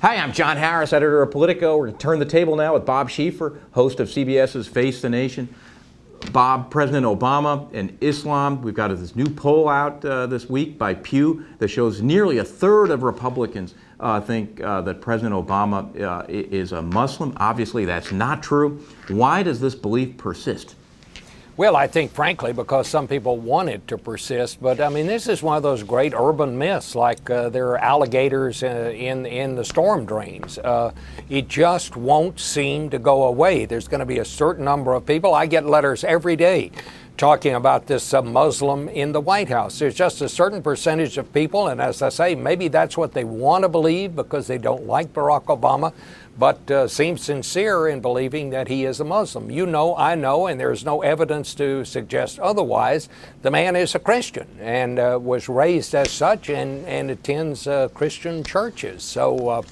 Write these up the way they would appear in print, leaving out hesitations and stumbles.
Hi, I'm John Harris, editor of Politico. We're going to turn the table now with Bob Schieffer, host of CBS's Face the Nation. Bob, President Obama and Islam. We've got this new poll out this week by Pew that shows nearly a third of Republicans think that President Obama is a Muslim. Obviously, that's not true. Why does this belief persist? Well, I think, frankly, because some people want it to persist. But, I mean, this is one of those great urban myths, like there are alligators in the storm drains. It just won't seem to go away. There's going to be a certain number of people. I get letters every day talking about this Muslim in the White House. There's just a certain percentage of people, and as I say, maybe that's what they want to believe because they don't like Barack Obama, but seem sincere in believing that he is a Muslim. You know, I know, and there's no evidence to suggest otherwise. The man is a Christian and was raised as such and attends Christian churches. So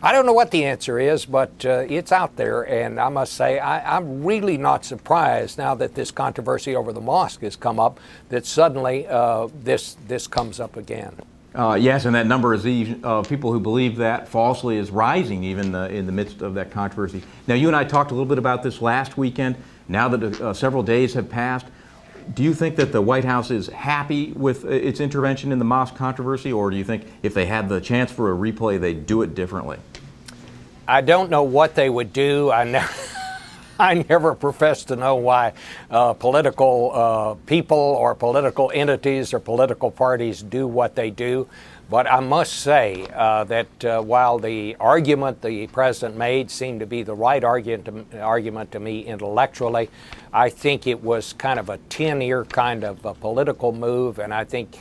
I don't know what the answer is, but it's out there, and I must say I'm really not surprised now that this controversy over the mosque has come up, that suddenly this comes up again. Yes, and that number of people who believe that falsely is rising even in the midst of that controversy. Now, you and I talked a little bit about this last weekend. Now that several days have passed, do you think that the White House is happy with its intervention in the mosque controversy, or do you think if they had the chance for a replay, they'd do it differently? I don't know what they would do. I never profess to know why political people or political entities or political parties do what they do. But I must say that while the argument the president made seemed to be the right argument to me intellectually, I think it was kind of a 10-year kind of a political move, and I think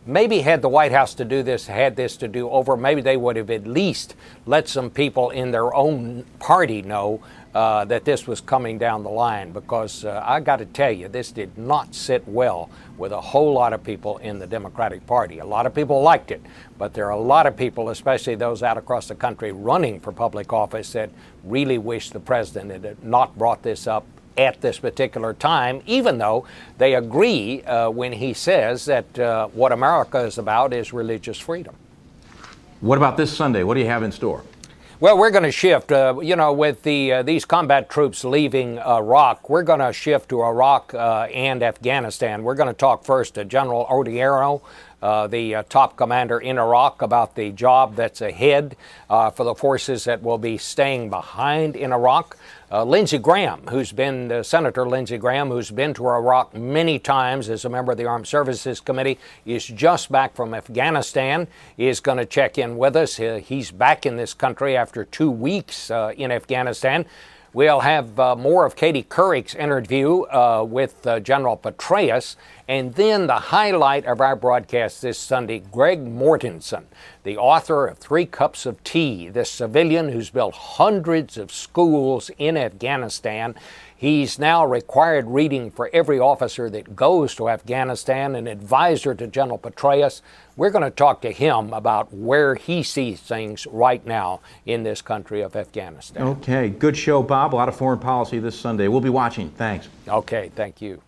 maybe had the White House to do this, had this to do over, maybe they would have at least let some people in their own party know that this was coming down the line, because I got to tell you, this did not sit well with a whole lot of people in the Democratic Party. A lot of people liked it, but there are a lot of people, especially those out across the country running for public office, that really wish the president had not brought this up at this particular time, even though they agree when he says that what America is about is religious freedom. What about this Sunday? What do you have in store? Well, we're going to shift, with these combat troops leaving Iraq, we're going to shift to Iraq and Afghanistan. We're going to talk first to General Odierno, the top commander in Iraq, about the job that's ahead for the forces that will be staying behind in Iraq. Lindsey Graham, Senator Lindsey Graham, who's been to Iraq many times as a member of the Armed Services Committee, is just back from Afghanistan, is going to check in with us. He's back in this country after 2 weeks in Afghanistan. We'll have more of Katie Couric's interview with General Petraeus, and then the highlight of our broadcast this Sunday, Greg Mortensen, the author of 3 Cups of Tea, this civilian who's built hundreds of schools in Afghanistan. He's now required reading for every officer that goes to Afghanistan, an advisor to General Petraeus. We're going to talk to him about where he sees things right now in this country of Afghanistan. Okay, good show, Bob. A lot of foreign policy this Sunday. We'll be watching. Thanks. Okay, thank you.